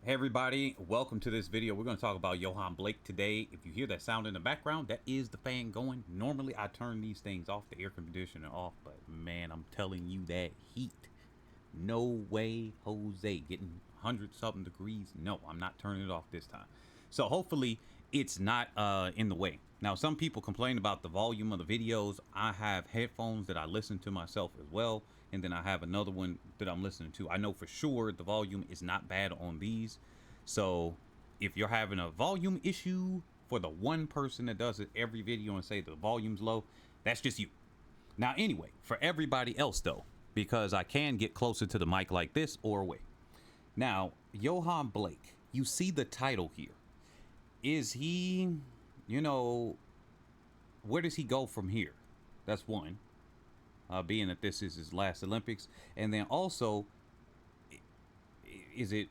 Hey everybody, welcome to this video. We're going to talk about Yohan Blake today. If you hear that sound in the background, that is the fan going. Normally I turn these things off, the air conditioner off, but man, I'm telling you, that heat. No way, Jose. Getting 100-something degrees. No, I'm not turning it off this time. So hopefully it's not in the way. Now, some people complain about the volume of the videos. I have headphones that I listen to myself as well, and then I have another one that I'm listening to. I know for sure the volume is not bad on these. So if you're having a volume issue for the one person that does it every video and say the volume's low, that's just you. Now, anyway, for everybody else though, because I can get closer to the mic like this or away. Now, Yohan Blake, you see the title here. Is he, where does he go from here? That's one. Being that this is his last Olympics. And then also, is the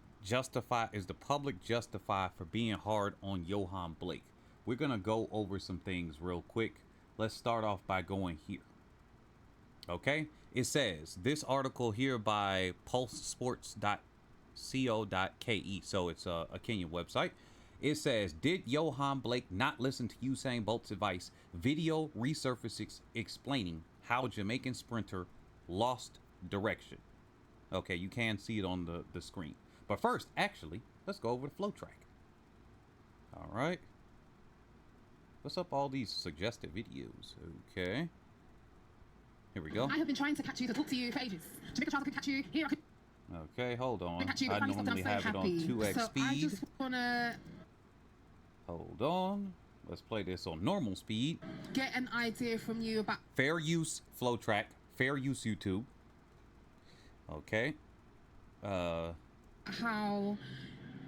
public justified for being hard on Yohan Blake? We're going to go over some things real quick. Let's start off by going here. Okay, it says this article here by pulsesports.co.ke. So it's a Kenyan website. It says, did Yohan Blake not listen to Usain Bolt's advice? Video resurfaces explaining how Jamaican sprinter lost direction. Okay, you can see it on the screen. But first, actually, let's go over the flow track. All right. What's up all these suggested videos? Okay. Here we go. I have been trying to catch you to talk to you for ages. Jamaica Charles could catch you. Here I could. Okay, hold on. Catch you, I normally have it on 2x so speed. I just wanna Hold on. Let's play this on normal speed. get an idea from you about Fair use flow track. Fair use YouTube. Okay. how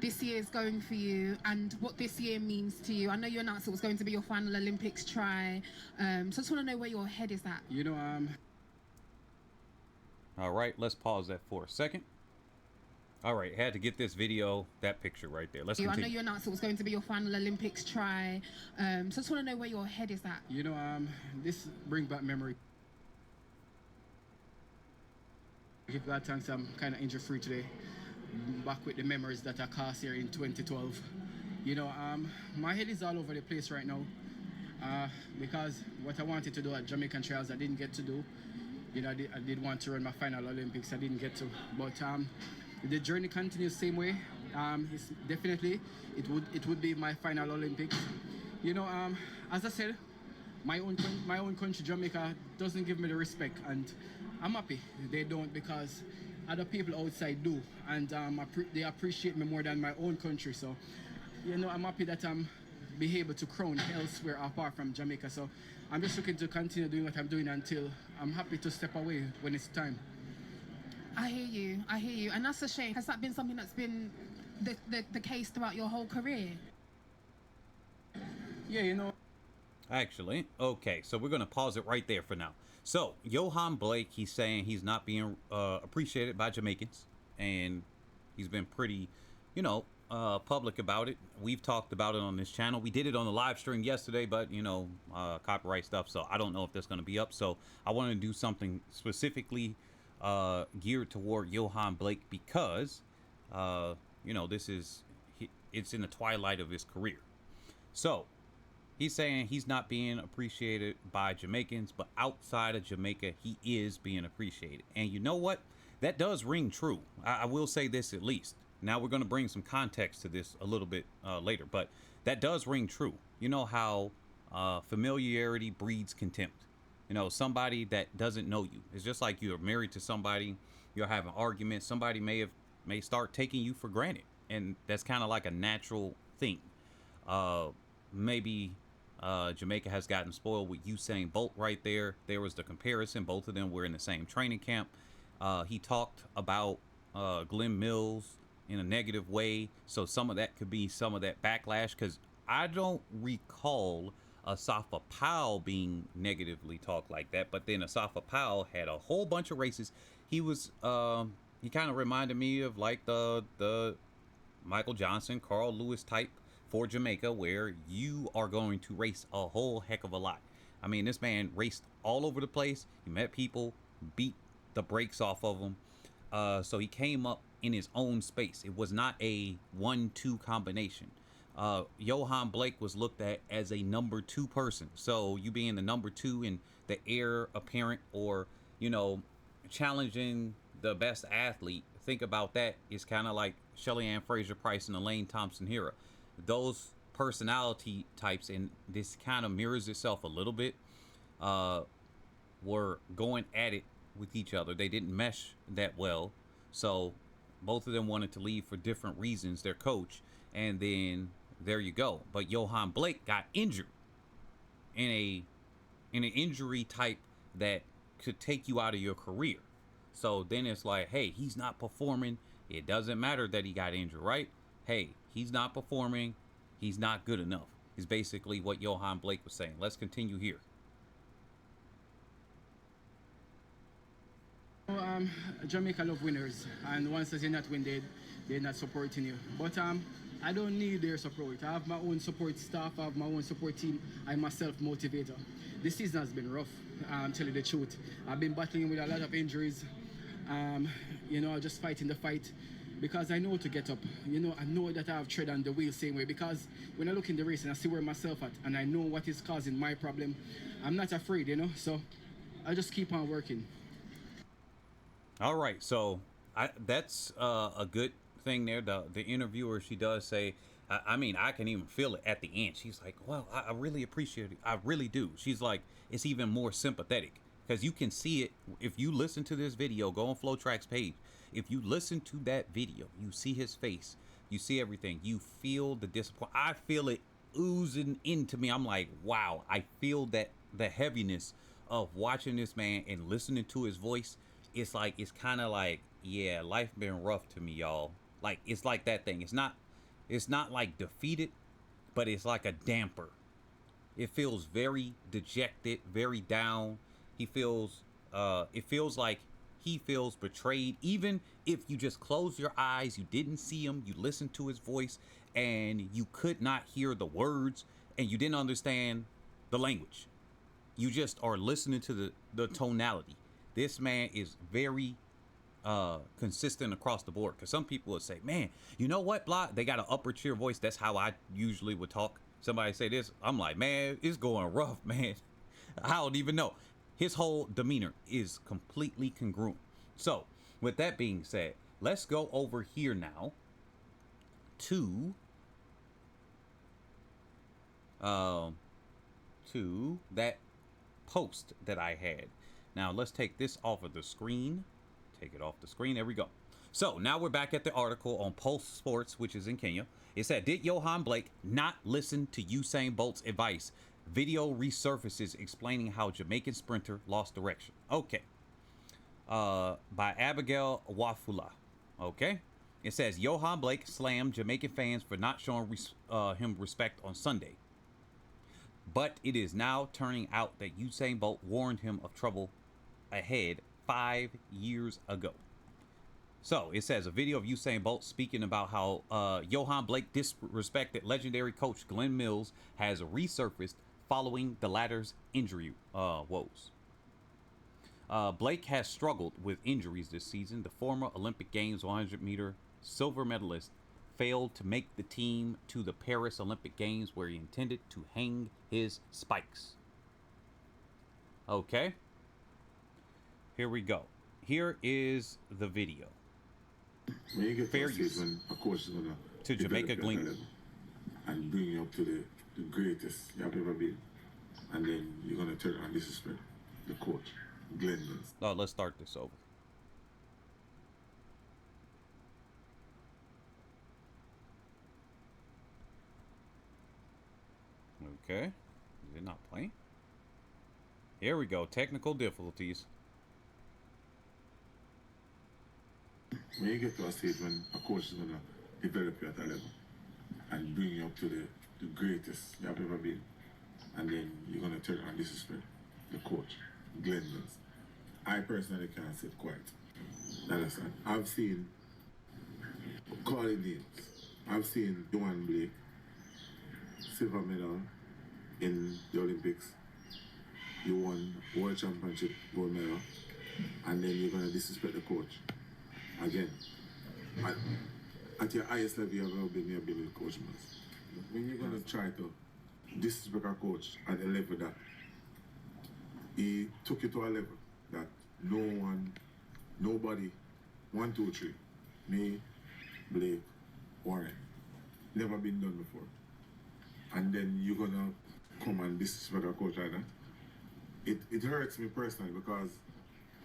this year is going for you and what this year means to you. I know you announced it was going to be your final Olympics try. So I just want to know where your head is at. All right, let's pause that for a second. All right, had to get this video, that picture right there. Let's continue. I know you announced it was going to be your final Olympics try. So I just want to know where your head is at. This brings back memory. Give God thanks, I'm kind of injury free today. Back with the memories that I caused here in 2012. My head is all over the place right now because what I wanted to do at Jamaican Trials I didn't get to do. I did want to run my final Olympics, I didn't get to, but the journey continues same way. It's definitely it would be my final Olympics. As I said, my own country, Jamaica, doesn't give me the respect, and I'm happy they don't, because other people outside do, and they appreciate me more than my own country. So, I'm happy that I'm be able to crown elsewhere apart from Jamaica. So I'm just looking to continue doing what I'm doing until I'm happy to step away when it's time. I hear you, and that's a shame. Has that been something that's been the case throughout your whole career? Yeah, Actually, okay, so we're going to pause it right there for now. So, Yohan Blake, he's saying he's not being appreciated by Jamaicans, and he's been pretty, public about it. We've talked about it on this channel. We did it on the live stream yesterday, but, copyright stuff, so I don't know if that's going to be up. So, I want to do something specifically geared toward Yohan Blake because, it's in the twilight of his career. So, he's saying he's not being appreciated by Jamaicans, but outside of Jamaica, he is being appreciated. And you know what? That does ring true. I will say this at least. Now we're going to bring some context to this a little bit later, but that does ring true. You know how familiarity breeds contempt. Somebody that doesn't know you. It's just like you're married to somebody, you're having arguments. Somebody may start taking you for granted. And that's kind of like a natural thing. Maybe Jamaica has gotten spoiled with Usain Bolt right there. There was the comparison. Both of them were in the same training camp. He talked about Glenn Mills in a negative way. So some of that could be some of that backlash, because I don't recall Asafa Powell being negatively talked like that. But then Asafa Powell had a whole bunch of races. He was he kind of reminded me of like the Michael Johnson, Carl Lewis type for Jamaica, where you are going to race a whole heck of a lot. I mean, this man raced all over the place. He met people, beat the brakes off of them. So he came up in his own space. It was not a 1-2 combination. Yohan Blake was looked at as a number 2 person. So you being the number 2 and the heir apparent, or, you know, challenging the best athlete, think about that. It's kind of like Shelly Ann Fraser Price and Elaine Thompson Hera. Those personality types, and this kind of mirrors itself a little bit, were going at it with each other. They didn't mesh that well. So both of them wanted to leave for different reasons, their coach, and then there you go. But Yohan Blake got injured in an injury type that could take you out of your career. So then it's like, hey, he's not performing. It doesn't matter that he got injured, right? Hey, he's not performing. He's not good enough, is basically what Yohan Blake was saying. Let's continue here. Jamaica love winners, and once they're not win, they're not supporting you. But I don't need their support. I have my own support staff, I have my own support team. I'm myself motivator. This season has been rough, tell you the truth. I've been battling with a lot of injuries. You know, just fighting the fight because I know to get up. You know, I know that I have tread on the wheel same way, because when I look in the race and I see where myself at and I know what is causing my problem, I'm not afraid, you know, so I just keep on working. All right, so that's a good thing there. The interviewer, she does say, I mean, I can even feel it at the end. She's like, well, I really appreciate it. I really do. She's like, it's even more sympathetic because you can see it. If you listen to this video, go on FlowTrack's page. If you listen to that video, you see his face, you see everything, you feel the disappointment. I feel it oozing into me. I'm like, wow, I feel that the heaviness of watching this man and listening to his voice. It's like, it's kind of like, yeah, life been rough to me, y'all. Like, it's like that thing. It's not like defeated, but it's like a damper. It feels very dejected, very down. He feels, it feels like he feels betrayed. Even if you just close your eyes, you didn't see him, you listened to his voice, and you could not hear the words, and you didn't understand the language. You just are listening to the tonality. This man is very consistent across the board, because some people would say, man, you know what, blah, they got an upper tier voice. That's how I usually would talk. Somebody say this, I'm like, man, it's going rough, man. I don't even know. His whole demeanor is completely congruent. So with that being said, let's go over here now to that post that I had. Now let's take this off of the screen. Take it off the screen. There we go. So now we're back at the article on Pulse Sports, which is in Kenya. It said, did Yohan Blake not listen to Usain Bolt's advice? Video resurfaces explaining how Jamaican sprinter lost direction. Okay. By Abigail Wafula. Okay. It says, Yohan Blake slammed Jamaican fans for not showing him respect on Sunday. But it is now turning out that Usain Bolt warned him of trouble ahead 5 years ago. So it says a video of Usain Bolt speaking about how Yohan Blake disrespected legendary coach Glenn Mills has resurfaced following the latter's injury woes. Blake has struggled with injuries this season. The former Olympic Games 100-meter silver medalist failed to make the team to the Paris Olympic Games, where he intended to hang his spikes. Okay. Here we go. Here is the video. When you get Fair to a use season, of course, it's gonna to Jamaica Glen and bring you up to the greatest you have ever been, and then you're gonna turn and disrespect the coach, Glenn Mills. Oh, let's start this over. Okay, is it not playing? Here we go. Technical difficulties. When you get to a stage when a coach is gonna develop you at a level and bring you up to the greatest you have ever been, and then you're gonna turn and disrespect the coach, Glenn Mills. I personally can't sit quiet. Understand? I've seen calling names. I've seen Yohan Blake, silver medal in the Olympics. You won World Championship gold medal, and then you're gonna disrespect the coach again. at, at your highest level you have ever been, you have been with Coach Mills. When you're going to try to disrespect a coach at a level that he took it to a level that nobody, 1, 2, 3, me, Blake, Warren, never been done before. And then you're gonna come and disrespect a coach like that. It hurts me personally because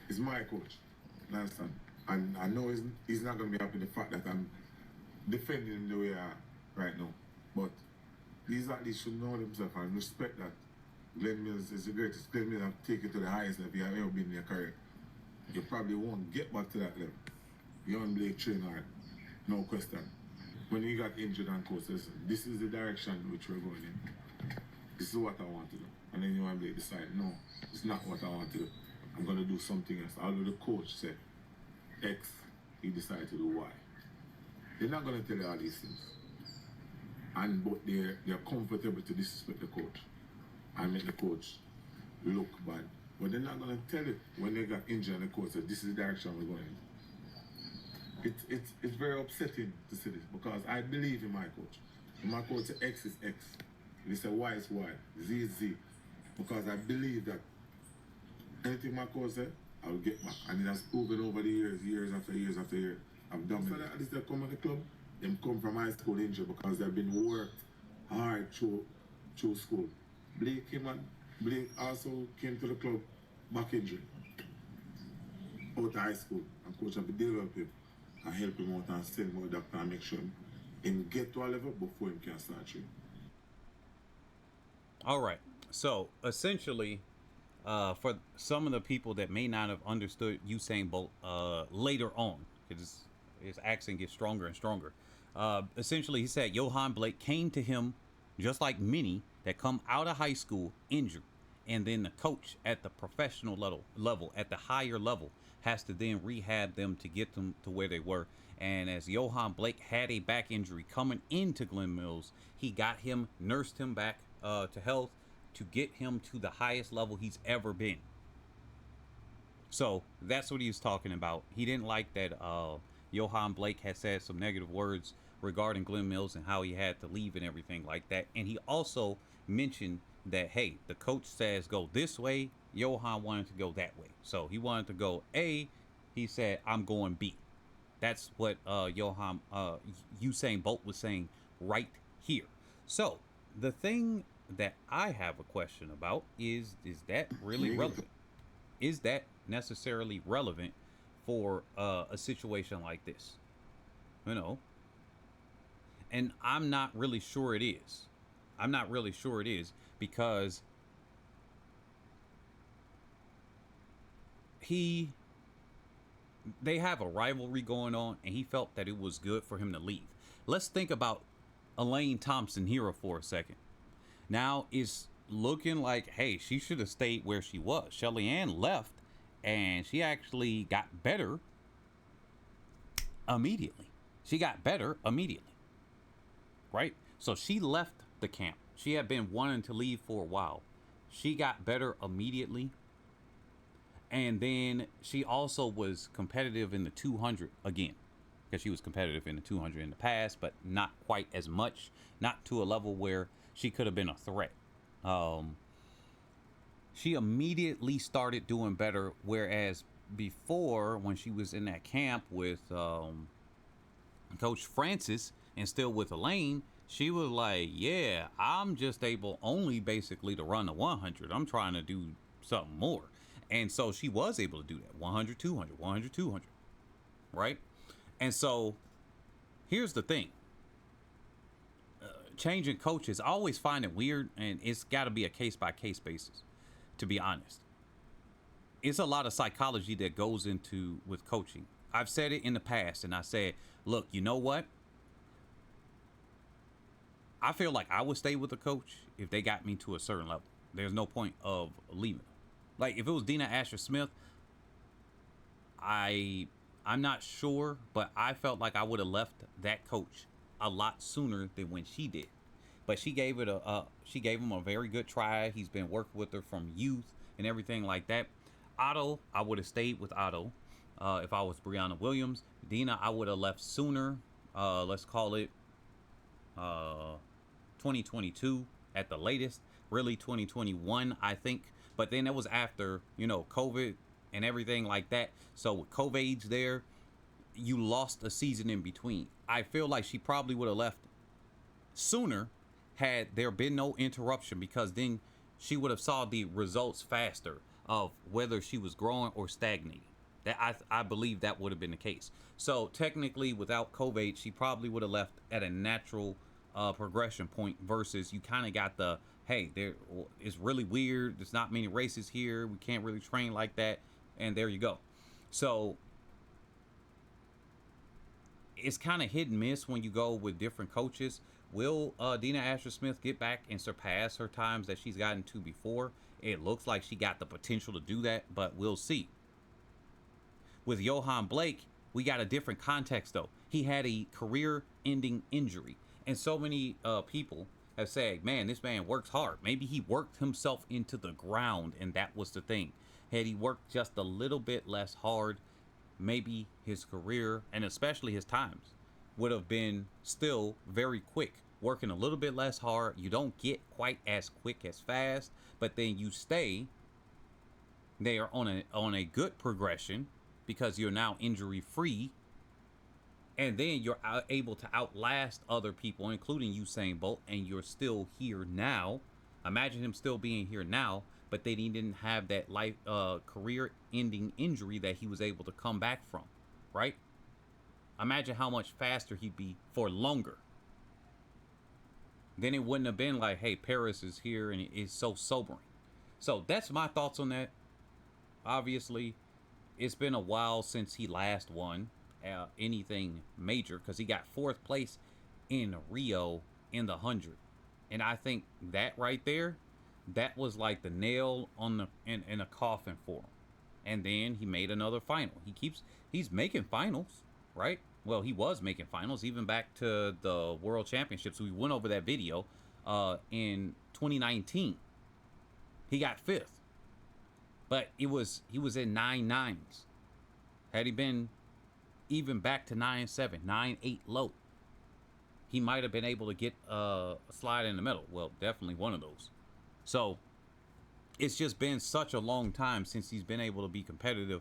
it's my coach. You understand? And I know he's not gonna be happy with the fact that I'm defending him the way I am right now. But these athletes should know themselves and respect that Glenn Mills is the greatest. Glenn Mills have taken it to the highest level you have ever been in your career. You probably won't get back to that level. Yohan Blake train hard, no question. When he got injured and coach, listen, this is the direction which we're going in. This is what I want to do. And then Yohan Blake decided, no, it's not what I want to do. I'm going to do something else. Although the coach said X, he decided to do Y. They're not going to tell you all these things. But they're comfortable to disrespect the coach and make the coach look bad. But they're not going to tell it when they got injured and the coach said, this is the direction we're going in. It's very upsetting to see this because I believe in my coach. When my coach says X is X, they say Y is Y, Z is Z. Because I believe that anything my coach said, I will get back. And it has proven over the years after years after years. I've done it. At least they come to the club, they come from high school injury because they've been worked hard through school. Blake also came to the club back injury. Out of high school. And coach have to develop him and help him out and send him to the doctor and make sure him get to a level before he can start training. All right. So essentially, for some of the people that may not have understood Usain Bolt later on, because his accent gets stronger and stronger. Essentially, he said Yohan Blake came to him just like many that come out of high school injured, and then the coach at the professional level at the higher level has to then rehab them to get them to where they were. And as Yohan Blake had a back injury coming into Glen Mills, he got him, nursed him back to health to get him to the highest level he's ever been. So that's what he was talking about. He didn't like that Yohan Blake had said some negative words regarding Glen Mills and how he had to leave and everything like that. And he also mentioned that, hey, the coach says go this way. Yohan wanted to go that way. So he wanted to go A. He said, I'm going B. That's what Usain Bolt was saying right here. So the thing that I have a question about is that really relevant? Is that necessarily relevant for a situation like this? You know, and I'm not really sure it is. I'm not really sure it is because they have a rivalry going on, and he felt that it was good for him to leave. Let's think about Elaine Thompson here for a second. Now it's looking like, hey, she should have stayed where she was. Shelly Ann left, and she actually got better immediately. Right? So she left the camp. She had been wanting to leave for a while. She got better immediately. And then she also was competitive in the 200 again, because she was competitive in the 200 in the past, but not quite as much, not to a level where she could have been a threat. She immediately started doing better, whereas before, when she was in that camp with Coach Francis and still with Elaine, she was like, yeah, I'm just able only basically to run the 100. I'm trying to do something more. And so she was able to do that. 100, 200, 100, 200. Right? And so here's the thing. Changing coaches, I always find it weird, and it's got to be a case-by-case basis, to be honest. It's a lot of psychology that goes into with coaching. I've said it in the past, and I said, look, you know what? I feel like I would stay with a coach if they got me to a certain level. There's no point of leaving. Like, if it was Dina Asher-Smith, I'm not sure, but I felt like I would have left that coach a lot sooner than when she did. But she gave him a very good try. He's been working with her from youth and everything like that. Otto, I would have stayed with Otto if I was Brianna Williams. Dina, I would have left sooner. Let's call it 2022 at the latest. Really 2021, I think. But then it was after, you know, COVID and everything like that. So with COVID there, you lost a season in between. I feel like she probably would have left sooner had there been no interruption, because then she would have saw the results faster of whether she was growing or stagnating. That I believe that would have been the case. So technically, without COVID, she probably would have left at a natural progression point, versus you kind of got the, hey, there it's really weird. There's not many races here. We can't really train like that, and there you go. So it's kind of hit and miss when you go with different coaches. Will Dina Asher Smith get back and surpass her times that she's gotten to before? It looks like she got the potential to do that, but we'll see. With Yohan Blake, we got a different context though. He had a career-ending injury, and so many people have said, man, this man works hard. Maybe he worked himself into the ground, and that was the thing. Had he worked just a little bit less hard, maybe his career, and especially his times, would have been still very quick. Working a little bit less hard, you don't get quite as quick as fast, but then you stay there on a good progression, because you're now injury free, and then you're able to outlast other people, including Usain Bolt, and you're still here now. Imagine him still being here now, but then he didn't have that life career-ending injury that he was able to come back from, right? Imagine how much faster he'd be for longer. Then it wouldn't have been like, hey, Paris is here, and it's so sobering. So that's my thoughts on that. Obviously, it's been a while since he last won anything major, because he got 4th place in Rio in the 100. And I think that right there, that was like the nail on the in a coffin for him. And then he made another final. He's making finals, right? Well, he was making finals even back to the World Championships. We went over that video in 2019. He got 5th, but he was in 9.9s. Had he been even back to 9.7, 9.8 low, he might have been able to get a slide in the middle. Well, definitely one of those. So it's just been such a long time since he's been able to be competitive,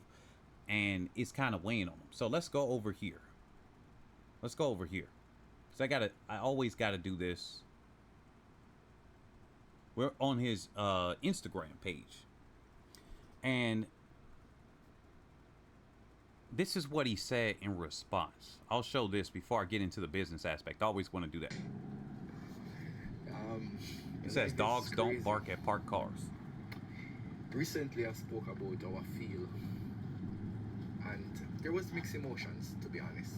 and it's kind of weighing on him. So let's go over here. Let's go over here, because I always gotta do this. We're on his Instagram page, and this is what he said in response. I'll show this before I get into the business aspect. I always want to do that. It says, dogs don't bark at parked cars. Recently I spoke about our field, and there was mixed emotions, to be honest,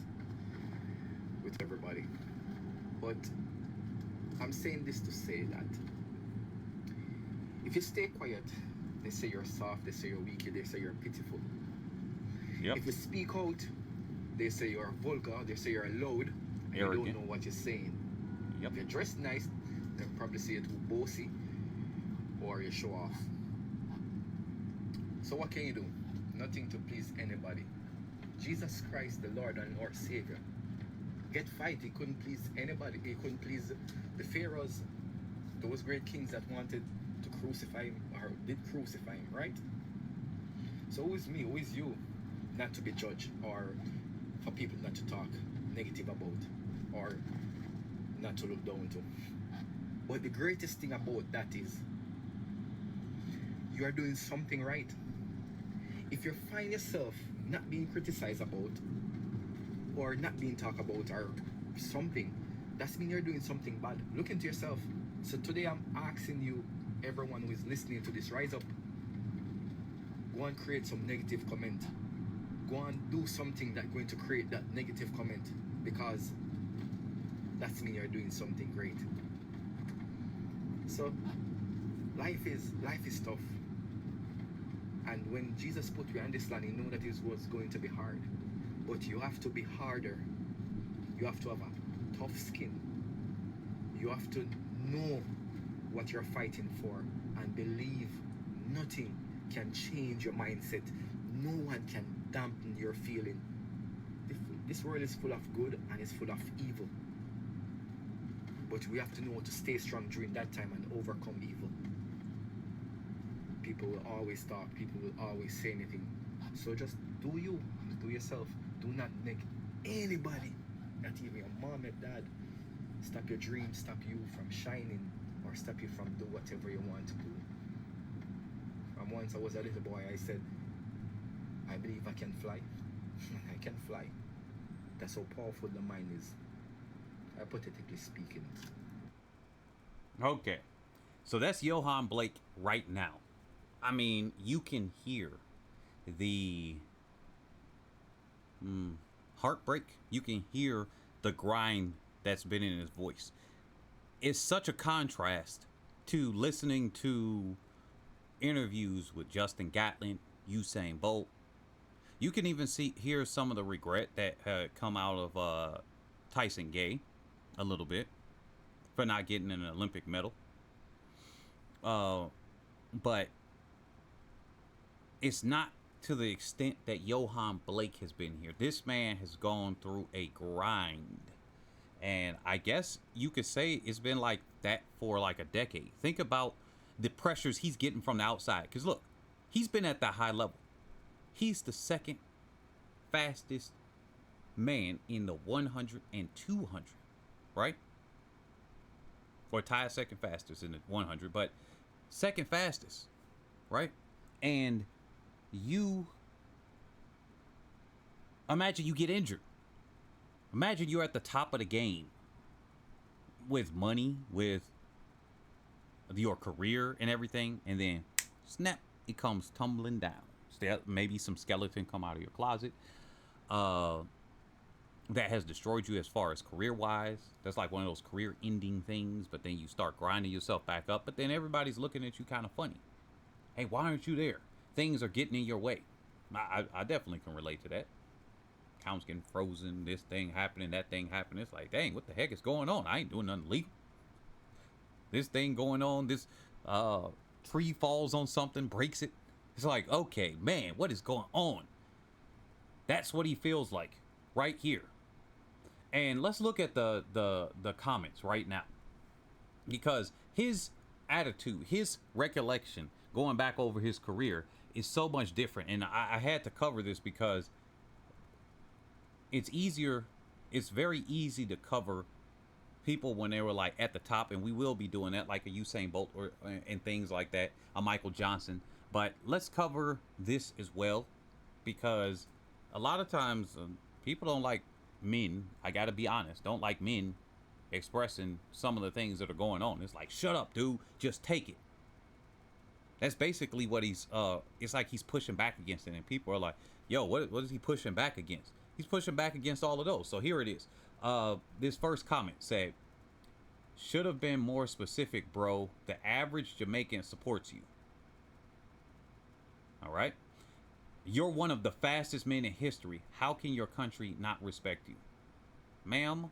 with everybody. But I'm saying this to say that if you stay quiet, they say you're soft, they say you're weak, they say you're pitiful. Yep. If you speak out, they say you're vulgar, they say you're loud, and you don't know what you're saying. Yep. If you dress nice, they'll probably say you're too bossy or you show off. So what can you do? Nothing to please anybody. Jesus Christ, the Lord and our Savior, get fight. He couldn't please anybody. He couldn't please the pharaohs, those great kings that wanted to crucify him, or did crucify him, right? So who is me, who is you, not to be judged, or for people not to talk negative about, or not to look down to? But the greatest thing about that is you are doing something right. If you find yourself not being criticized about, or not being talked about, or something, that's mean you're doing something bad. Look into yourself. So today I'm asking you, everyone who is listening to this, rise up. Go and create some negative comment. Go and do something that's going to create that negative comment, because that's mean you're doing something great. So life is tough. And when Jesus put you on this land, he knew that it was going to be hard. But you have to be harder. You have to have a tough skin. You have to know what you're fighting for, and believe nothing can change your mindset. No one can dampen your feeling. This world is full of good and it's full of evil. But we have to know to stay strong during that time and overcome evil. People will always talk, people will always say anything. So just do you, do yourself. Do not make anybody, not even your mom and dad, stop your dreams, stop you from shining, or stop you from do whatever you want to do. From once I was a little boy, I said, I believe I can fly. I can fly. That's how powerful the mind is, hypothetically speaking. Okay, so that's Yohan Blake right now. I mean, you can hear the heartbreak. You can hear the grind that's been in his voice. It's such a contrast to listening to interviews with Justin Gatlin, Usain Bolt. You can even hear some of the regret that had come out of Tyson Gay a little bit for not getting an Olympic medal. But it's not to the extent that Yohan Blake has been here. This man has gone through a grind. And I guess you could say it's been like that for like a decade. Think about the pressures he's getting from the outside. Because look, he's been at that high level. He's the second fastest man in the 100 and 200, right? Or tied second fastest in the 100, but second fastest, right? And you imagine you get injured. Imagine you're at the top of the game with money, with your career and everything, and then snap, it comes tumbling down. Maybe some skeleton come out of your closet that has destroyed you as far as career-wise. That's like one of those career-ending things, but then you start grinding yourself back up, but then everybody's looking at you kind of funny. Hey, why aren't you there? Things are getting in your way. I definitely can relate to that. Accounts getting frozen, this thing happening, that thing happening. It's like, dang, what the heck is going on? I ain't doing nothing illegal. This thing going on, this tree falls on something, breaks it. It's like, okay, man, what is going on? That's what he feels like right here. And let's look at the comments right now. Because his attitude, his recollection, going back over his career is so much different. And I had to cover this because it's very easy to cover people when they were like at the top, and we will be doing that, like a Usain Bolt and things like that, a Michael Johnson. But let's cover this as well, because a lot of times people don't like men, I gotta be honest, don't like men expressing some of the things that are going on. It's like, shut up, dude, just take it. That's basically what he's it's like he's pushing back against it, and people are like, yo, what is he pushing back against? He's pushing back against all of those. So here it is. This first comment said, should have been more specific, bro. The average Jamaican supports you. All right. You're one of the fastest men in history. How can your country not respect you? Ma'am,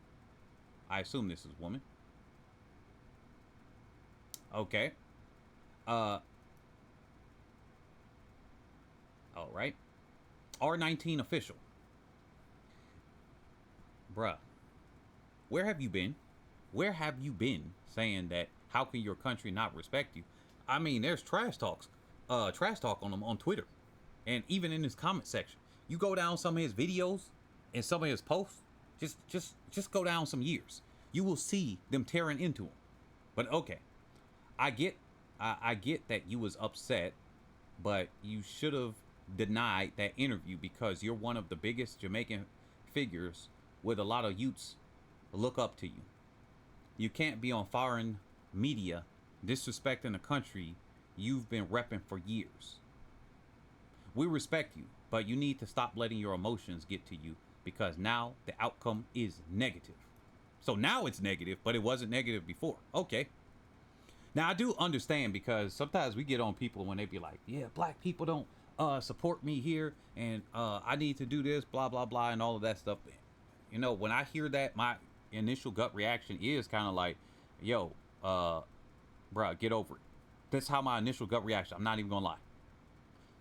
I assume this is a woman. Okay. All right. R19 official. Bruh, where have you been? Where have you been saying that how can your country not respect you? I mean, there's trash talk on him on Twitter. And even in his comment section. You go down some of his videos and some of his posts, just go down some years. You will see them tearing into him. But okay. I get that you was upset, but you should have denied that interview because you're one of the biggest Jamaican figures with a lot of youths look up to you. You can't be on foreign media disrespecting a country you've been repping for years. We respect you, but you need to stop letting your emotions get to you because now the outcome is negative. So now it's negative, but it wasn't negative before. Okay. Now I do understand because sometimes we get on people when they be like, yeah, black people don't support me here and I need to do this, blah, blah, blah, and all of that stuff. You know, when I hear that, my initial gut reaction is kind of like, yo, bruh, get over it. That's how my initial gut reaction. I'm not even gonna lie.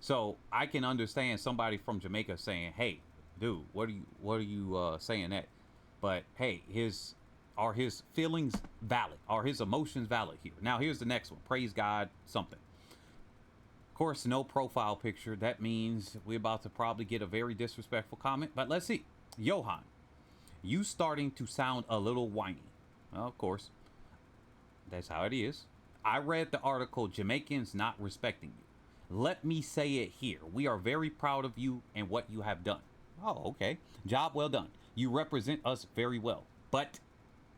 So I can understand somebody from Jamaica saying, hey, dude, what are you saying that? But hey, are his feelings valid? Are his emotions valid here? Now here's the next one. Praise God, something. Of course, no profile picture. That means we're about to probably get a very disrespectful comment. But let's see. Yohan, you starting to sound a little whiny. Well, of course, that's how it is. I read the article, Jamaicans not respecting you. Let me say it here. We are very proud of you and what you have done. Oh, okay. Job well done. You represent us very well. But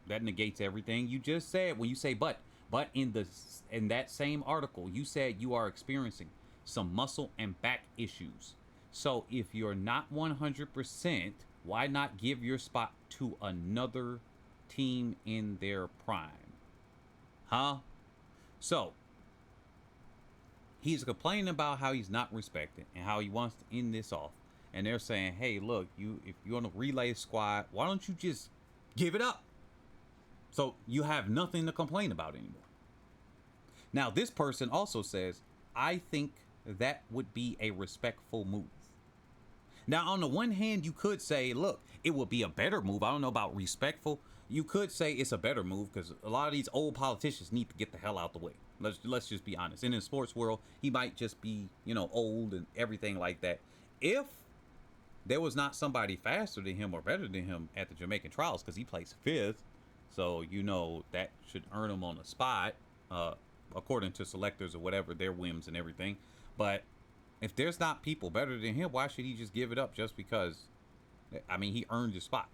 that negates everything you just said when you say but. But in that same article, you said you are experiencing some muscle and back issues. So if you're not 100%, why not give your spot to another team in their prime? Huh? So he's complaining about how he's not respected and how he wants to end this off. And they're saying, hey, look, if you're on a relay squad, why don't you just give it up? So you have nothing to complain about anymore. Now, this person also says, I think that would be a respectful move. Now, on the one hand, you could say, look, it would be a better move. I don't know about respectful. You could say it's a better move because a lot of these old politicians need to get the hell out the way. Let's just be honest. In the sports world, he might just be, old and everything like that. If there was not somebody faster than him or better than him at the Jamaican trials, because he placed 5th, so that should earn him on the spot, according to selectors or whatever, their whims and everything. But if there's not people better than him, why should he just give it up just because, he earned his spot?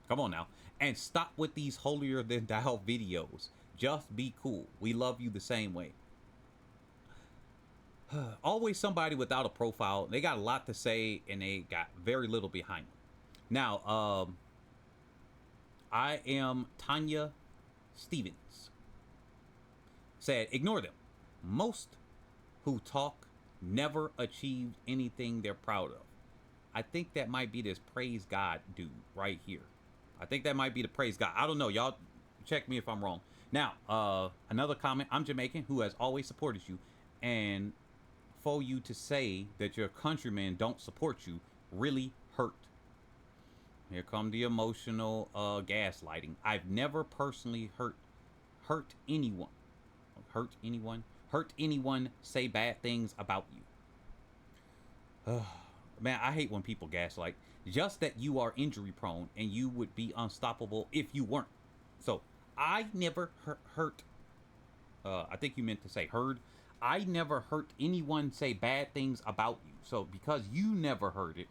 Come on now. And stop with these holier than thou videos. Just be cool. We love you the same way. Always somebody without a profile. They got a lot to say and they got very little behind them. Now, I am Tanya Stevens. Said, ignore them. Most who talk never achieved anything they're proud of. I think that might be this praise God dude right here. I think that might be the praise God. I don't know. Y'all check me if I'm wrong. Now, another comment. I'm Jamaican who has always supported you. And for you to say that your countrymen don't support you really hurt. Here come the emotional gaslighting. I've never personally hurt anyone. Hurt anyone say bad things about you. Man, I hate when people gaslight. Just that you are injury prone and you would be unstoppable if you weren't. So I never hurt. I think you meant to say heard. I never heard anyone say bad things about you. So because you never heard it,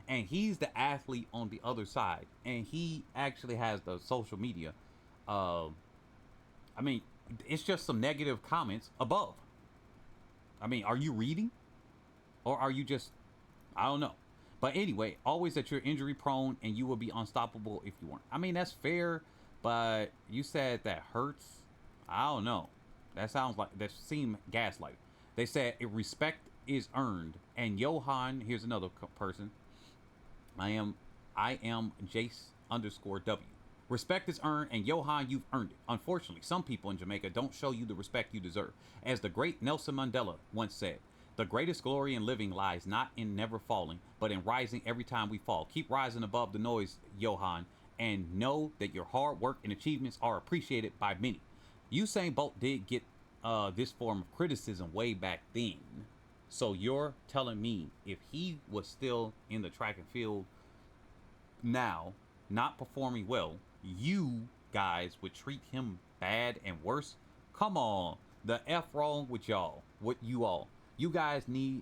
and he's the athlete on the other side, and he actually has the social media, it's just some negative comments above. Are you reading? Or are you just, I don't know. But anyway, always that you're injury prone and you will be unstoppable if you weren't. That's fair, but you said that hurts. I don't know. That seemed gaslight. They said respect is earned. And Yohan, here's another person. I am Jace_W. Respect is earned, and Yohan, you've earned it. Unfortunately, some people in Jamaica don't show you the respect you deserve. As the great Nelson Mandela once said, the greatest glory in living lies not in never falling, but in rising every time we fall. Keep rising above the noise, Yohan, and know that your hard work and achievements are appreciated by many. Usain Bolt did get this form of criticism way back then. So you're telling me if he was still in the track and field now, not performing well, you guys would treat him bad and worse? Come on. The F wrong with y'all. With you all. You guys need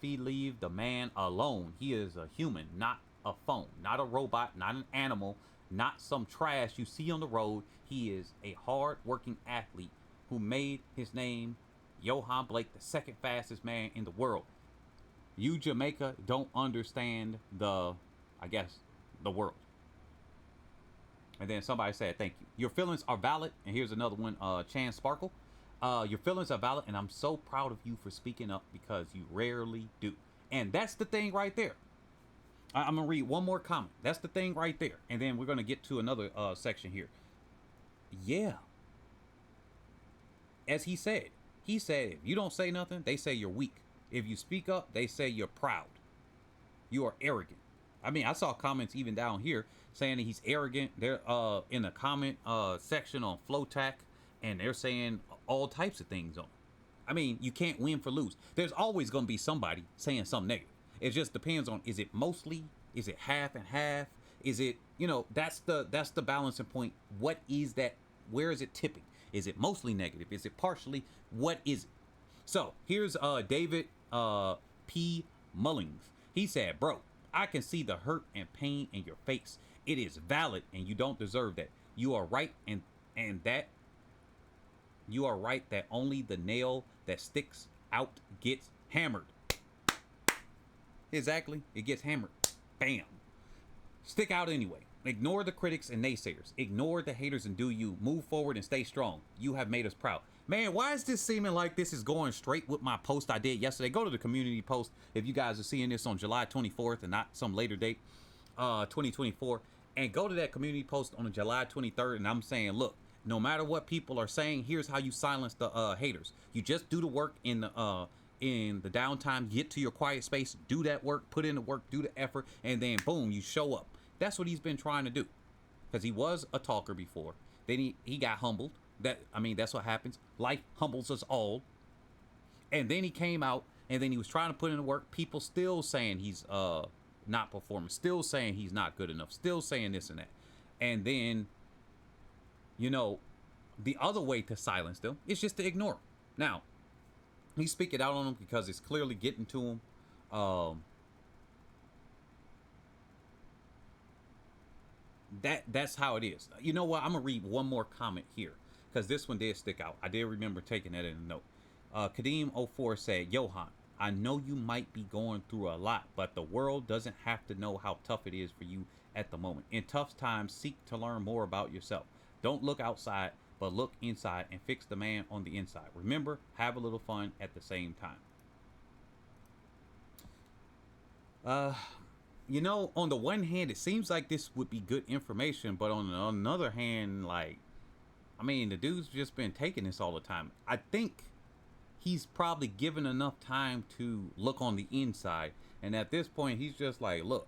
leave the man alone. He is a human, not a phone, not a robot, not an animal, not some trash you see on the road. He is a hard-working athlete who made his name, Yohan Blake, the second fastest man in the world. You Jamaica don't understand the world. And then somebody said, thank you. Your feelings are valid. And here's another one, Chan Sparkle. Your feelings are valid, and I'm so proud of you for speaking up because you rarely do. And that's the thing right there. I'm going to read one more comment. That's the thing right there. And then we're going to get to another section here. Yeah. As he said, if you don't say nothing, they say you're weak. If you speak up, they say you're proud. You are arrogant. I mean, I saw comments even down here saying that he's arrogant. They're in the comment section on Flowtack, and they're saying all types of things on. I mean, you can't win for lose. There's always going to be somebody saying something negative. It just depends on, is it mostly, is it half and half, is it, you know, that's the balancing point. What is that? Where is it tipping? Is it mostly negative? Is it partially? What is it? So here's David P. Mullings. He said, bro, I can see the hurt and pain in your face. It is valid, and you don't deserve that. You are right, and that you are right that only the nail that sticks out gets hammered. Exactly. It gets hammered. Bam. Stick out anyway. Ignore the critics and naysayers. Ignore the haters and do you. Move forward and stay strong. You have made us proud. Man, why is this seeming like this is going straight with my post I did yesterday? Go to the community post if you guys are seeing this on July 24th and not some later date, 2024. And go to that community post on July 23rd. And I'm saying, look, no matter what people are saying, here's how you silence the haters. You just do the work in the downtime. Get to your quiet space, do that work, put in the work, do the effort, and then boom, you show up. That's what he's been trying to do, because he was a talker before. Then he got humbled. That's what happens. Life humbles us all. And then he came out, and then he was trying to put in the work. People still saying he's not performing, still saying he's not good enough, still saying this and that. And then, you know, the other way to silence them is just to ignore them. Now, he's speaking out on them because it's clearly getting to him. That's how it is. You know what? I'm gonna read one more comment here, because this one did stick out. I did remember taking that in a note. Kadeem04 said, Yohan, I know you might be going through a lot, but the world doesn't have to know how tough it is for you at the moment. In tough times, seek to learn more about yourself. Don't look outside, but look inside and fix the man on the inside. Remember, have a little fun at the same time. You know, on the one hand, it seems like this would be good information, but on another hand, like, I mean, the dude's just been taking this all the time. I think he's probably given enough time to look on the inside, and at this point, he's just like, look,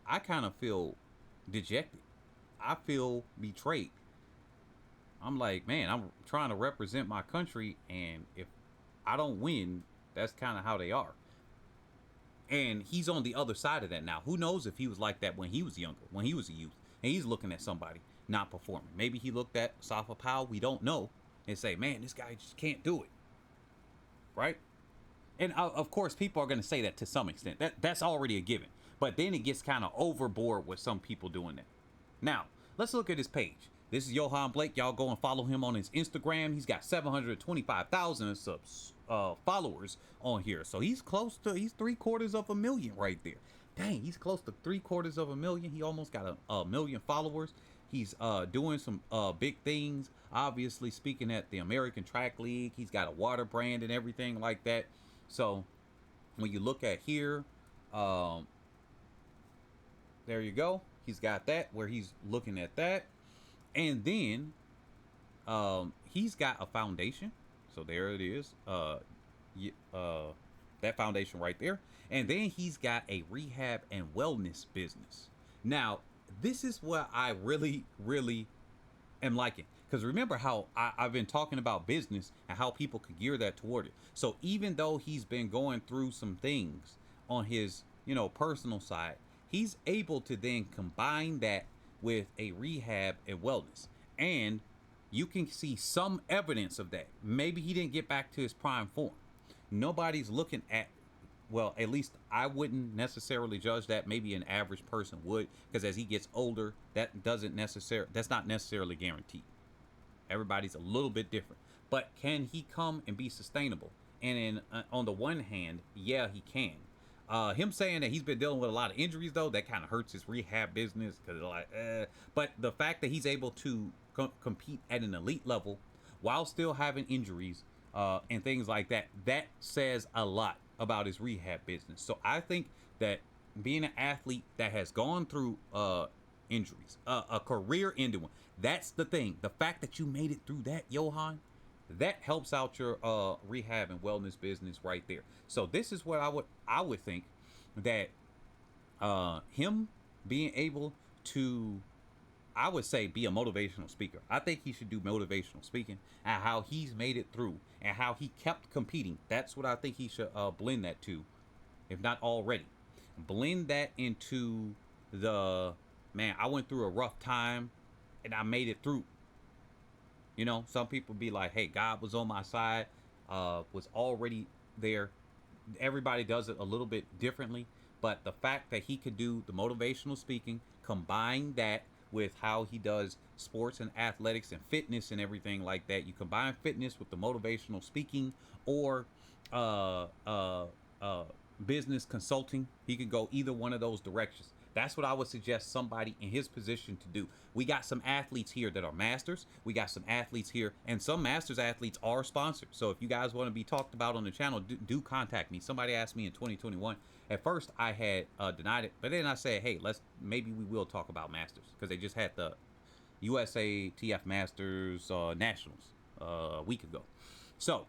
I kind of feel dejected. I feel betrayed. I'm like, man, I'm trying to represent my country, and if I don't win, that's kind of how they are. And he's on the other side of that now. Who knows if he was like that when he was younger, when he was a youth, and he's looking at somebody not performing. Maybe he looked at Safa Powell, we don't know, and say, man, this guy just can't do it. Right? And of course, people are going to say that to some extent. That's already a given. But then it gets kind of overboard with some people doing that. Now, let's look at his page. This is Yohan Blake. Y'all go and follow him on his Instagram. He's got 725,000 followers on here. So he's close to, he's 750,000 right there. Dang, he's close to 750,000. He almost got a million followers. He's doing some big things. Obviously speaking at the American Track League. He's got a water brand and everything like that. So when you look at here, there you go. He's got that where he's looking at that. And then he's got a foundation. So there it is. That foundation right there. And then he's got a rehab and wellness business. Now, this is what I really, really am liking. Because remember how I've been talking about business and how people could gear that toward it. So even though he's been going through some things on his, you know, personal side, he's able to then combine that with a rehab and wellness. And you can see some evidence of that. Maybe he didn't get back to his prime form. Nobody's looking at, well, at least I wouldn't necessarily judge that. Maybe an average person would, because as he gets older, that's not necessarily guaranteed. Everybody's a little bit different. But can he come and be sustainable? And on the one hand, yeah, he can. Him saying that he's been dealing with a lot of injuries, though, that kind of hurts his rehab business. Because but the fact that he's able to compete at an elite level while still having injuries and things like that, that says a lot about his rehab business. So I think that being an athlete that has gone through injuries, a career-ending one, that's the thing. The fact that you made it through that, Yohan, that helps out your rehab and wellness business right there. So this is what I would think, that Him being able to, I would say, be a motivational speaker. I think he should do motivational speaking and how he's made it through and how he kept competing. That's what I think he should blend that to, if not already. Blend that into the, man, I went through a rough time and I made it through. You know, some people be like, hey, God was on my side, was already there. Everybody does it a little bit differently, but the fact that he could do the motivational speaking, combine that with how he does sports and athletics and fitness and everything like that. You combine fitness with the motivational speaking or business consulting. He could go either one of those directions. That's what I would suggest somebody in his position to do. We got some athletes here that are masters. We got some athletes here, and some masters athletes are sponsored. So if you guys want to be talked about on the channel, do contact me. Somebody asked me in 2021. At first, I had denied it, but then I said, hey, maybe we will talk about masters, because they just had the USATF Masters Nationals a week ago. So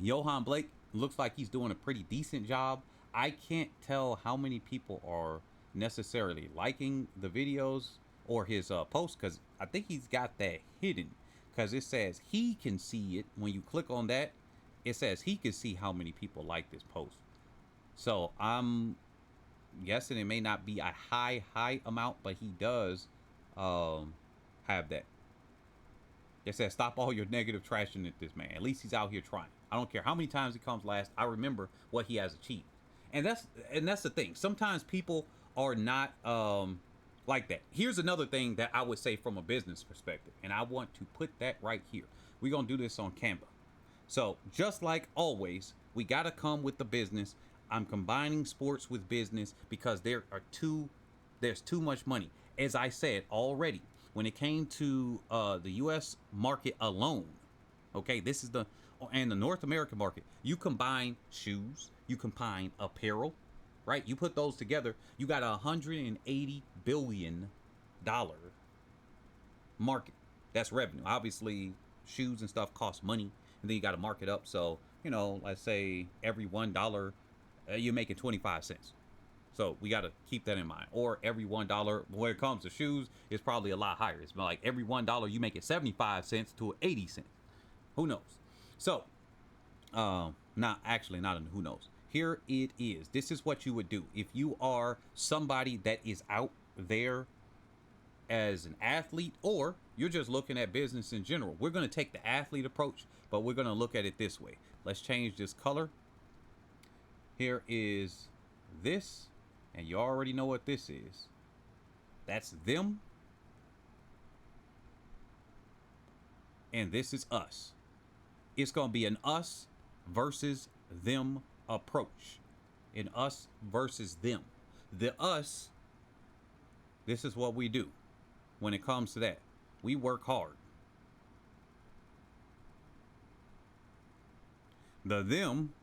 Yohan Blake looks like he's doing a pretty decent job. I can't tell how many people are necessarily liking the videos or his posts, because I think he's got that hidden, because it says he can see it. When you click on that, it says he can see how many people like this post. So I'm guessing it may not be a high amount, but he does have that. It says stop all your negative trashing at this man. At least he's out here trying. I don't care how many times he comes last. I remember what he has achieved. And that's the thing. Sometimes people are not like that. Here's another thing that I would say from a business perspective, and I want to put that right here. We're gonna do this on Canva. So just like always, we gotta come with the business. I'm combining sports with business because there's too much money. As I said already, when it came to the U.S. market alone, okay, this is the North American market. You combine shoes, you combine apparel, right? You put those together, you got $180 billion market. That's revenue. Obviously, shoes and stuff cost money, and then you got to mark it up. So, you know, let's say every $1, you're making 25 cents. So we got to keep that in mind. Or every $1, when it comes to shoes, it's probably a lot higher. It's like every $1, you make it 75 cents to 80 cents. Who knows? So, not in who knows. Here it is. This is what you would do if you are somebody that is out there as an athlete, or you're just looking at business in general. We're going to take the athlete approach, but we're going to look at it this way. Let's change this color. Here is this, and you already know what this is. That's them, and this is us. It's going to be an us versus them approach. An us versus them. The us, this is what we do when it comes to that. We work hard. The them,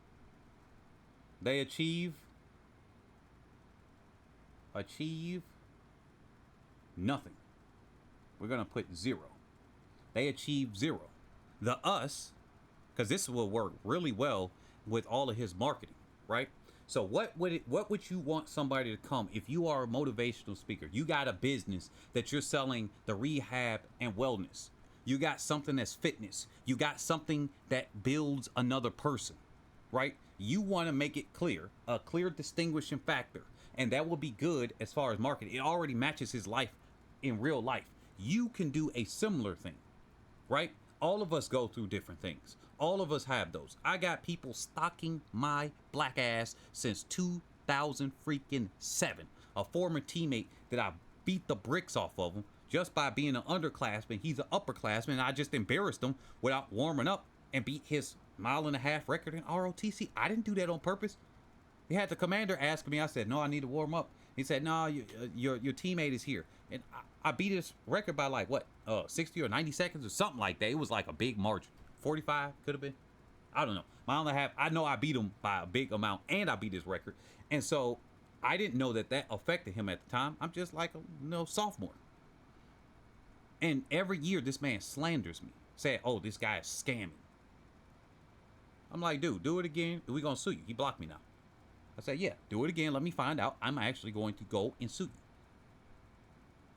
they achieve nothing. We're going to put 0. They achieve 0. The us, because this will work really well with all of his marketing, right? So what would you want somebody to come if you are a motivational speaker? You got a business that you're selling the rehab and wellness. You got something that's fitness. You got something that builds another person, right? You want to make it clear, a clear distinguishing factor, and that will be good as far as marketing. It already matches his life in real life. You can do a similar thing, right? All of us go through different things. All of us have those. I got people stalking my black ass since 2007. A former teammate that I beat the bricks off of him just by being an underclassman. He's an upperclassman, and I just embarrassed him without warming up and beat his 1.5-mile record in ROTC. I didn't do that on purpose. He had the commander ask me. I said, no, I need to warm up. He said, no, your teammate is here. And I beat his record by like, what, 60 or 90 seconds or something like that. It was like a big margin. 45 could have been. I don't know. 1.5. I know I beat him by a big amount, and I beat his record. And so I didn't know that affected him at the time. I'm just like a sophomore. And every year this man slanders me. Say, oh, this guy is scamming. I'm like, dude, do it again. We're going to sue you. He blocked me now. I said, yeah, do it again. Let me find out. I'm actually going to go and sue you.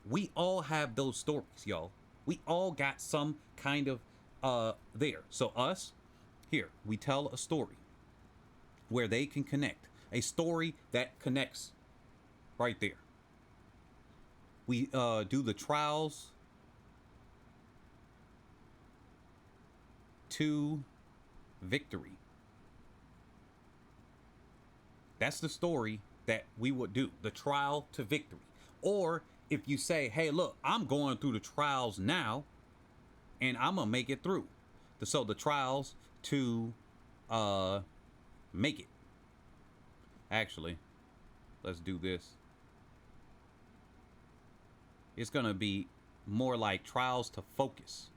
We all have those stories, y'all. We all got some kind of there. So us, here, we tell a story where they can connect. A story that connects right there. We do the trials to victory. That's the story that we would do. The trial to victory. Or if you say, hey, look, I'm going through the trials now and I'm going to make it through. So the trials to make it. Actually, let's do this. It's going to be more like trials to focus.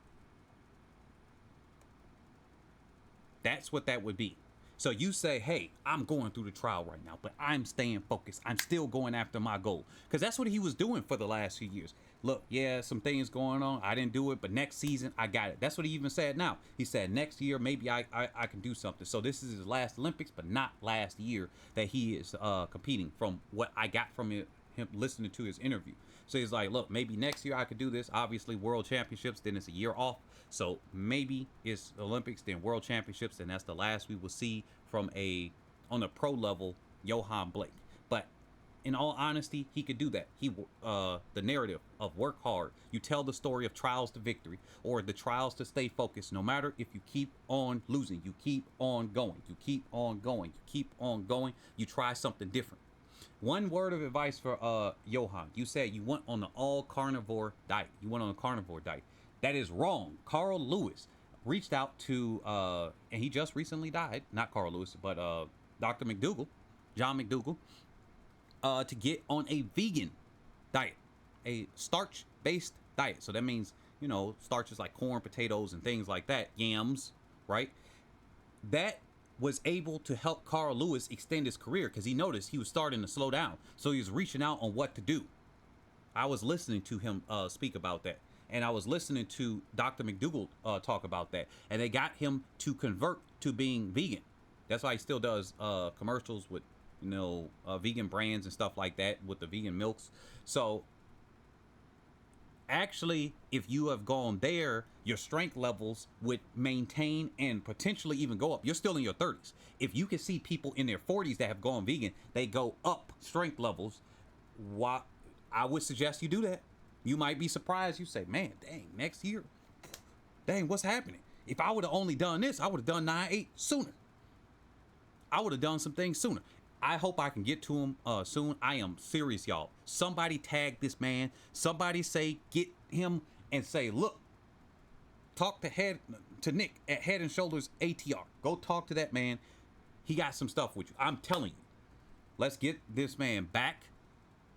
That's what that would be. So you say, hey, I'm going through the trial right now, but I'm staying focused. I'm still going after my goal. Because that's what he was doing for the last few years. Look, yeah, some things going on. I didn't do it, but next season, I got it. That's what he even said now. He said, next year, maybe I can do something. So this is his last Olympics, but not last year that he is competing, from what I got from him listening to his interview. So he's like, look, maybe next year I could do this. Obviously, World Championships, then it's a year off. So maybe it's Olympics, then World Championships, and that's the last we will see from on a pro level Yohan Blake. But in all honesty, he could do that. The narrative of work hard. You tell the story of trials to victory, or the trials to stay focused. No matter if you keep on losing, you keep on going. You keep on going. You keep on going. You try something different. One word of advice for Yohan. You said you went on an all carnivore diet. You went on a carnivore diet. That is wrong. Carl Lewis reached out to, and he just recently died. Not Carl Lewis, but Dr. McDougall, John McDougall, to get on a vegan diet, a starch-based diet. So that means, you know, starches like corn, potatoes, and things like that, yams, right? That was able to help Carl Lewis extend his career because he noticed he was starting to slow down. So he was reaching out on what to do. I was listening to him speak about that. And I was listening to Dr. McDougall talk about that. And they got him to convert to being vegan. That's why he still does commercials with, you know, vegan brands and stuff like that with the vegan milks. So actually, if you have gone there, your strength levels would maintain and potentially even go up. You're still in your 30s. If you can see people in their 40s that have gone vegan, they go up strength levels. Why? I would suggest you do that. You might be surprised. You say, man, dang, next year, dang, what's happening? If I would have only done this, I would have done 9-8 sooner. I would have done some things sooner. I hope I can get to him soon. I am serious, y'all. Somebody tag this man. Somebody say, get him and say, look, talk to Nick at Head and Shoulders ATR. Go talk to that man. He got some stuff with you. I'm telling you. Let's get this man back.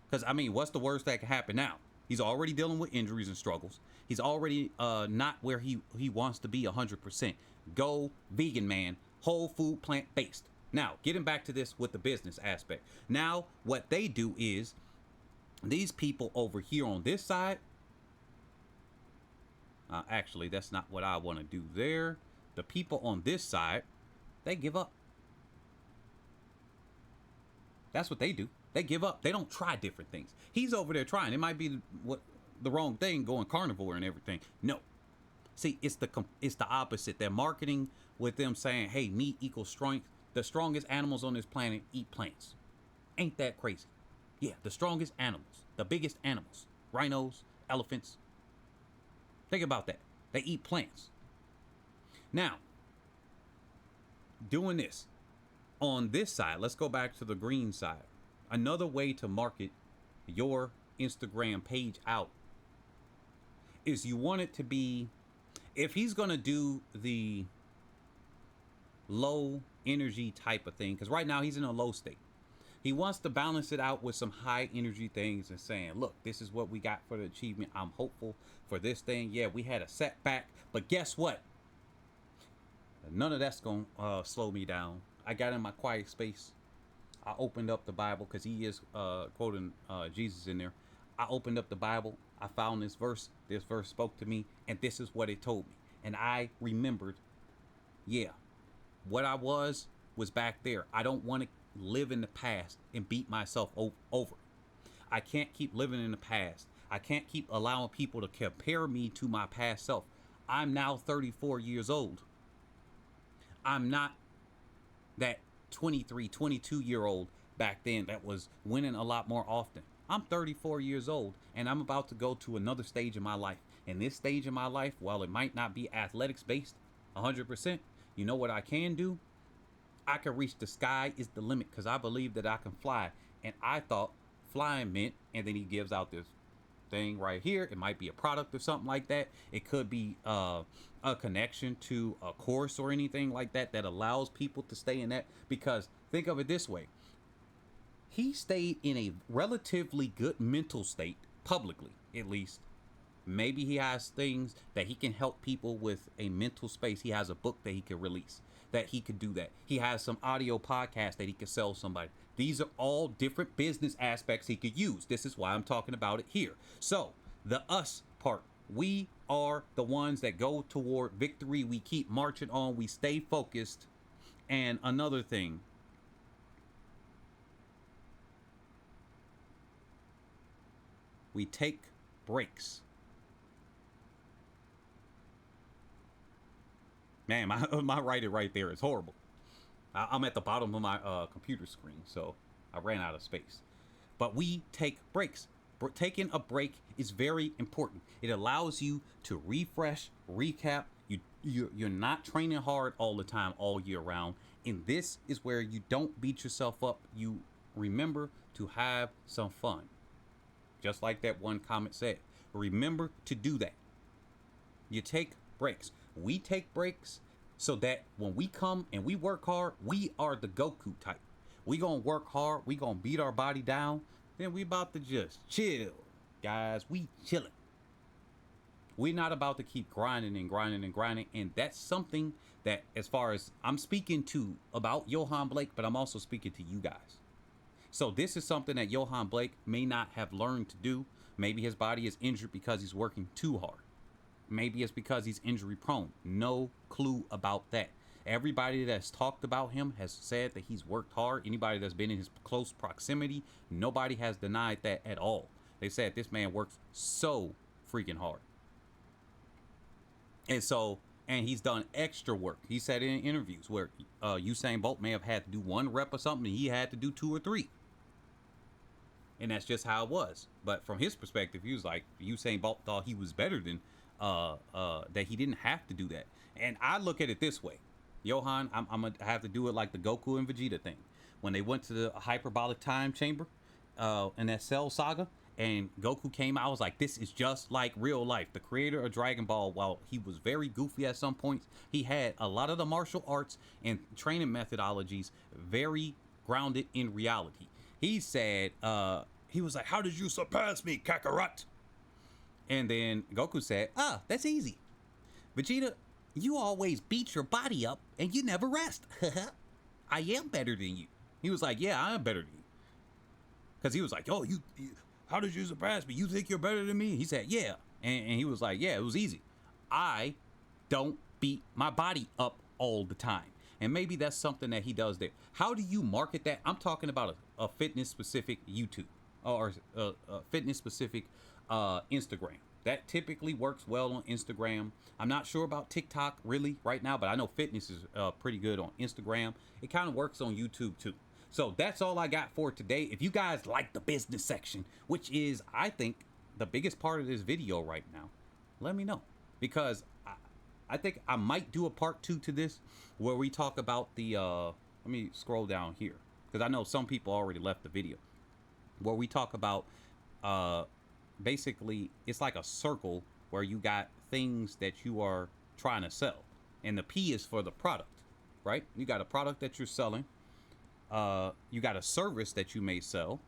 Because, I mean, what's the worst that can happen now? He's already dealing with injuries and struggles. He's already not where he wants to be 100%. Go vegan, man. Whole food, plant-based. Now, getting back to this with the business aspect. Now, what they do is, these people over here on this side, actually, that's not what I want to do there. The people on this side, they give up. That's what they do. They give up. They don't try different things. He's over there trying. It might be the wrong thing, going carnivore and everything. No. See, it's the opposite. They're marketing with them saying, hey, meat equals strength. The strongest animals on this planet eat plants. Ain't that crazy? Yeah, the strongest animals. The biggest animals. Rhinos, elephants. Think about that. They eat plants. Now, doing this. On this side, let's go back to the green side. Another way to market your Instagram page out is you want it to be, if he's going to do the low energy type of thing, because right now he's in a low state. He wants to balance it out with some high energy things and saying, look, this is what we got for the achievement. I'm hopeful for this thing. Yeah, we had a setback, but guess what? None of that's going to slow me down. I got in my quiet space. I opened up the Bible because he is quoting Jesus in there. I opened up the Bible. I found this verse. This verse spoke to me, and this is what it told me. And I remembered, yeah, what I was back there. I don't want to live in the past and beat myself over. I can't keep living in the past. I can't keep allowing people to compare me to my past self. I'm now 34 years old. I'm not that 23, 22-year-old back then that was winning a lot more often. I'm 34 years old, and I'm about to go to another stage in my life. And this stage in my life, while it might not be athletics based 100%, you know what I can do? I can reach the sky is the limit, because I believe that I can fly. And I thought flying meant, and then he gives out this thing right here. It might be a product or something like that. It could be a connection to a course or anything like that that allows people to stay in that. Because think of it this way. He stayed in a relatively good mental state, publicly at least. Maybe he has things that he can help people with a mental space. He has a book that he could release, that he could do that. He has some audio podcast that he could sell somebody. These are all different business aspects he could use. This is why I'm talking about it here. So the us part, we are the ones that go toward victory. We keep marching on. We stay focused. And another thing, we take breaks. Man, my writing right there is horrible. I'm at the bottom of my computer screen, so I ran out of space. But we take breaks. Taking a break is very important. It allows you to refresh, recap. You're not training hard all the time, all year round. And this is where you don't beat yourself up. You remember to have some fun. Just like that one comment said. Remember to do that. You take breaks. We take breaks so that when we come and we work hard, we are the Goku type. We gonna work hard. We gonna beat our body down. Then we about to just chill, guys. We chilling. We're not about to keep grinding and grinding and grinding. And that's something that, as far as I'm speaking to about Yohan Blake, but I'm also speaking to you guys. So this is something that Yohan Blake may not have learned to do. Maybe his body is injured because he's working too hard. Maybe it's because he's injury prone. No clue about that. Everybody that's talked about him has said that he's worked hard. Anybody that's been in his close proximity, nobody has denied that at all. They said this man works so freaking hard. And he's done extra work. He said in interviews where Usain Bolt may have had to do 1 rep or something, and he had to do 2 or 3. And that's just how it was. But from his perspective, he was like, Usain Bolt thought he was better than that he didn't have to do that. And I look at it this way. Yohan, I'm gonna have to do it like the Goku and Vegeta thing. When they went to the hyperbolic time chamber in that Cell saga, and Goku came out, I was like, this is just like real life. The creator of Dragon Ball, while he was very goofy at some points, he had a lot of the martial arts and training methodologies very grounded in reality. He said, he was like, how did you surpass me, Kakarot? And then Goku said, that's easy. Vegeta, you always beat your body up and you never rest. I am better than you. He was like, yeah, I am better than you. Because he was like, oh, you, how did you surpass me? You think you're better than me? He said, yeah. And he was like, yeah, it was easy. I don't beat my body up all the time. And maybe that's something that he does there. How do you market that? I'm talking about a fitness-specific YouTube or a fitness-specific Instagram. That typically works well on Instagram. I'm not sure about TikTok really right now, but I know fitness is pretty good on Instagram. It kind of works on YouTube too. So that's all I got for today. If you guys like the business section, which is, I think, the biggest part of this video right now, let me know. Because I think I might do a part 2 to this where we talk about the, let me scroll down here, because I know some people already left the video, where we talk about, basically, it's like a circle where you got things that you are trying to sell. And the P is for the product, right? You got a product that you're selling. You got a service that you may sell.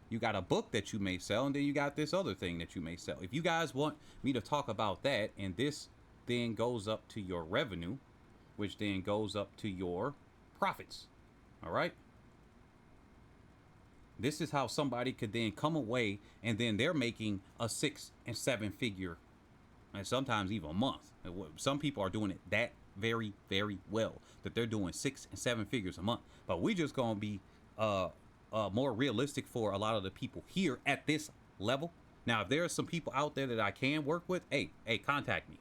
You got a book that you may sell. And then you got this other thing that you may sell. If you guys want me to talk about that, and this then goes up to your revenue, which then goes up to your profits. All right. This is how somebody could then come away and then they're making a 6 and 7 figure and sometimes even a month. Some people are doing it that very, very well, that they're doing 6 and 7 figures a month. But we just gonna be more realistic for a lot of the people here at this level. Now, if there are some people out there that I can work with, hey, contact me.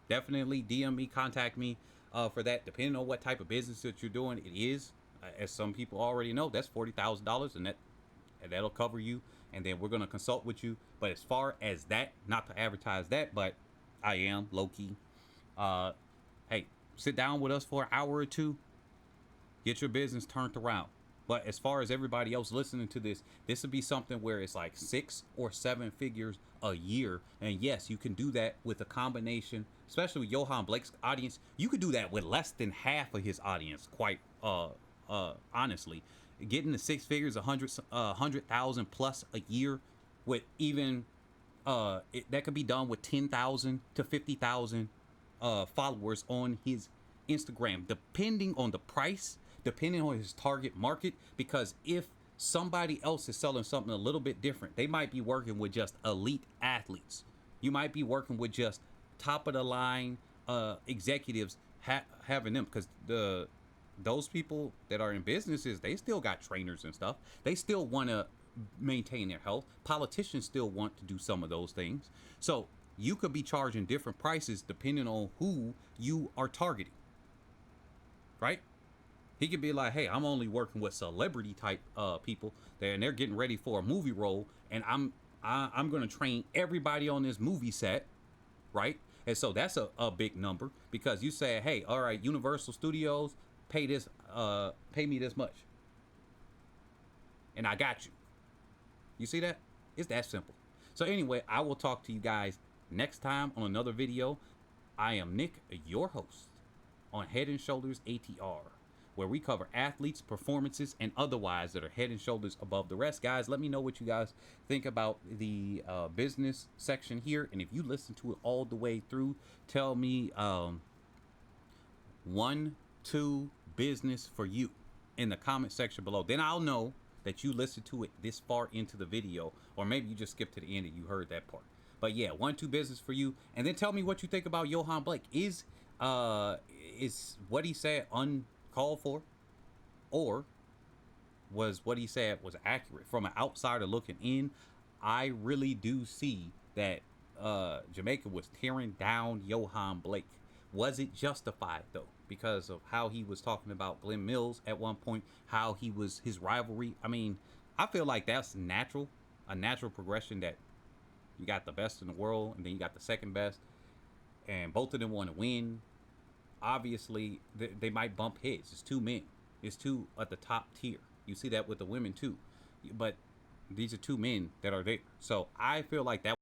Definitely DM me, contact me for that. Depending on what type of business that you're doing, it is, as some people already know, that's $40,000, and that'll cover you. And then we're gonna consult with you. But as far as that, not to advertise that, but I am low key. Hey, sit down with us for an hour or two, get your business turned around. But as far as everybody else listening to this, this would be something where it's like 6 or 7 figures a year. And yes, you can do that with a combination, especially with Yohan Blake's audience. You could do that with less than half of his audience, quite honestly. Getting to 6 figures, 100,000 plus a year, with even that could be done with 10,000 to 50,000 followers on his Instagram, depending on the price, depending on his target market. Because if somebody else is selling something a little bit different, they might be working with just elite athletes. You might be working with just top of the line executives, having them, because those people that are in businesses, they still got trainers and stuff. They still want to maintain their health. Politicians still want to do some of those things. So you could be charging different prices depending on who you are targeting, right? He could be like, hey, I'm only working with celebrity type people there, and they're getting ready for a movie role, and I'm going to train everybody on this movie set, right? And so that's a big number, because you say, hey, all right, Universal Studios, pay me this much, and I got you. You see that? It's that simple. So anyway, I will talk to you guys next time on another video. I am Nick, your host on Head and Shoulders ATR, where we cover athletes, performances, and otherwise that are head and shoulders above the rest. Guys, let me know what you guys think about the business section here. And if you listen to it all the way through, tell me 1, 2 business for you in the comment section below. Then I'll know that you listened to it this far into the video, or maybe you just skipped to the end and you heard that part. But yeah, 1, 2 business for you. And then tell me what you think about Yohan Blake. Is what he said uncalled for, or was what he said was accurate? From an outsider looking in, I really do see that Jamaica was tearing down Yohan Blake. Was it justified though, because of how he was talking about Glenn Mills at one point, how he was his rivalry? I mean, I feel like that's natural, a natural progression, that you got the best in the world and then you got the second best, and both of them want to win. Obviously, they might bump heads. It's 2 men. It's 2 at the top tier. You see that with the women too. But these are 2 men that are there. So I feel like that